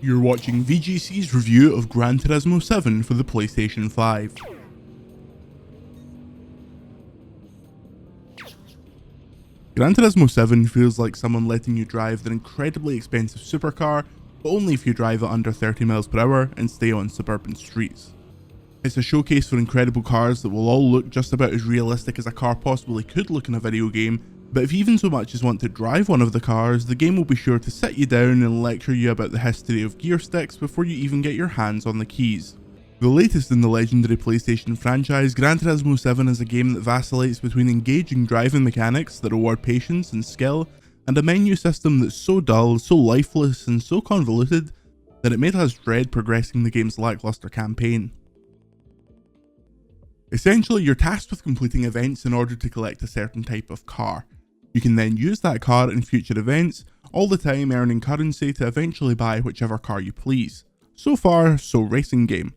You're watching VGC's review of Gran Turismo 7 for the PlayStation 5. Gran Turismo 7 feels like someone letting you drive their incredibly expensive supercar, but only if you drive it under 30 miles per hour and stay on suburban streets. It's a showcase for incredible cars that will all look just about as realistic as a car possibly could look in a video game, but if you even so much as want to drive one of the cars, the game will be sure to sit you down and lecture you about the history of gear sticks before you even get your hands on the keys. The latest in the legendary PlayStation franchise, Gran Turismo 7 is a game that vacillates between engaging driving mechanics that reward patience and skill, and a menu system that's so dull, so lifeless, and so convoluted that it made us dread progressing the game's lacklustre campaign. Essentially, you're tasked with completing events in order to collect a certain type of car. You can then use that car in future events, all the time earning currency to eventually buy whichever car you please. So far, so racing game.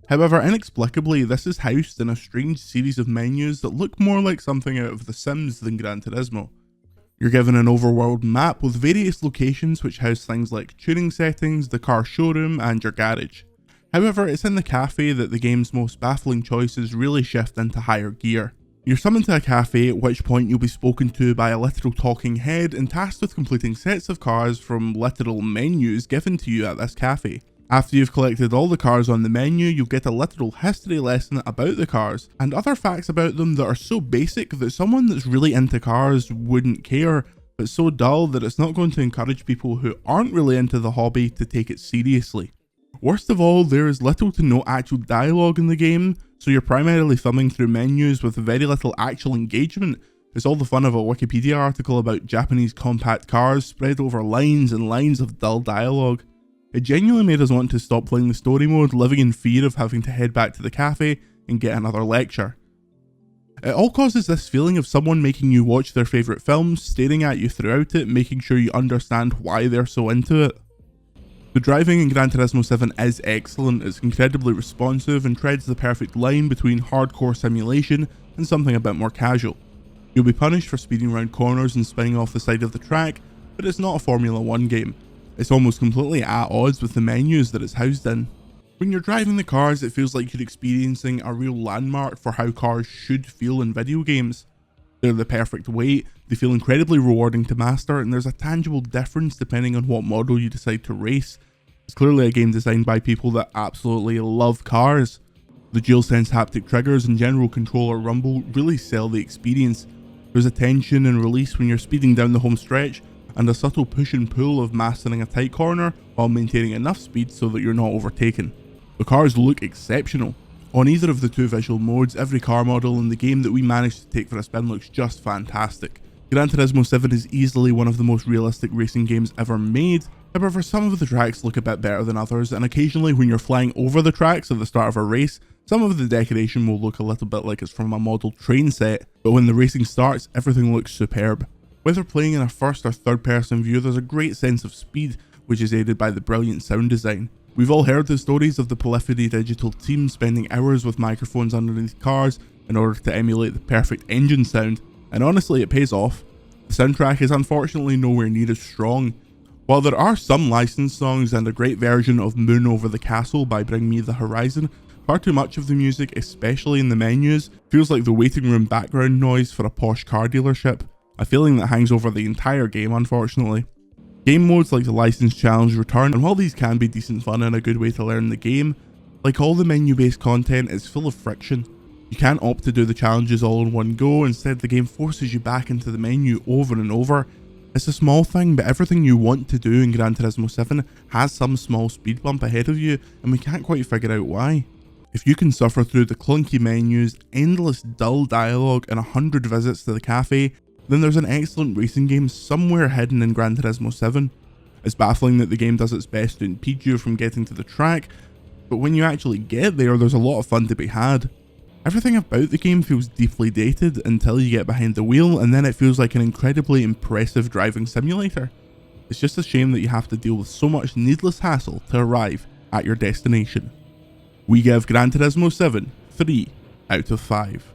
However, inexplicably, this is housed in a strange series of menus that look more like something out of The Sims than Gran Turismo. You're given an overworld map with various locations which house things like tuning settings, the car showroom, and your garage. However, it's in the cafe that the game's most baffling choices really shift into higher gear. You're summoned to a cafe, at which point you'll be spoken to by a literal talking head and tasked with completing sets of cars from literal menus given to you at this cafe. After you've collected all the cars on the menu, you'll get a literal history lesson about the cars, and other facts about them that are so basic that someone that's really into cars wouldn't care, but so dull that it's not going to encourage people who aren't really into the hobby to take it seriously. Worst of all, there is little to no actual dialogue in the game, so you're primarily thumbing through menus with very little actual engagement. It's all the fun of a Wikipedia article about Japanese compact cars spread over lines and lines of dull dialogue. It genuinely made us want to stop playing the story mode, living in fear of having to head back to the cafe and get another lecture. It all causes this feeling of someone making you watch their favourite films, staring at you throughout it, making sure you understand why they're so into it. The driving in Gran Turismo 7 is excellent, it's incredibly responsive and treads the perfect line between hardcore simulation and something a bit more casual. You'll be punished for speeding around corners and spinning off the side of the track, but it's not a Formula 1 game. It's almost completely at odds with the menus that it's housed in. When you're driving the cars, it feels like you're experiencing a real landmark for how cars should feel in video games. They're the perfect weight, they feel incredibly rewarding to master, and there's a tangible difference depending on what model you decide to race. It's clearly a game designed by people that absolutely love cars. The DualSense haptic triggers and general controller rumble really sell the experience. There's a tension and release when you're speeding down the home stretch, and a subtle push and pull of mastering a tight corner while maintaining enough speed so that you're not overtaken. The cars look exceptional. On either of the two visual modes, every car model in the game that we managed to take for a spin looks just fantastic. Gran Turismo 7 is easily one of the most realistic racing games ever made. However, some of the tracks look a bit better than others, and occasionally when you're flying over the tracks at the start of a race, some of the decoration will look a little bit like it's from a model train set, but when the racing starts, everything looks superb. Whether playing in a first or third person view, there's a great sense of speed, which is aided by the brilliant sound design. We've all heard the stories of the Polyphony Digital team spending hours with microphones underneath cars in order to emulate the perfect engine sound, and honestly it pays off. The soundtrack is unfortunately nowhere near as strong. While there are some licensed songs and a great version of Moon Over the Castle by Bring Me the Horizon, far too much of the music, especially in the menus, feels like the waiting room background noise for a posh car dealership, a feeling that hangs over the entire game unfortunately. Game modes like the License Challenge return, and while these can be decent fun and a good way to learn the game, like all the menu based content, it's full of friction. You can't opt to do the challenges all in one go, instead the game forces you back into the menu over and over. It's a small thing, but everything you want to do in Gran Turismo 7 has some small speed bump ahead of you, and we can't quite figure out why. If you can suffer through the clunky menus, endless dull dialogue, and 100 visits to the cafe, then there's an excellent racing game somewhere hidden in Gran Turismo 7. It's baffling that the game does its best to impede you from getting to the track, but when you actually get there, there's a lot of fun to be had. Everything about the game feels deeply dated until you get behind the wheel, and then it feels like an incredibly impressive driving simulator. It's just a shame that you have to deal with so much needless hassle to arrive at your destination. We give Gran Turismo 7 3 out of 5.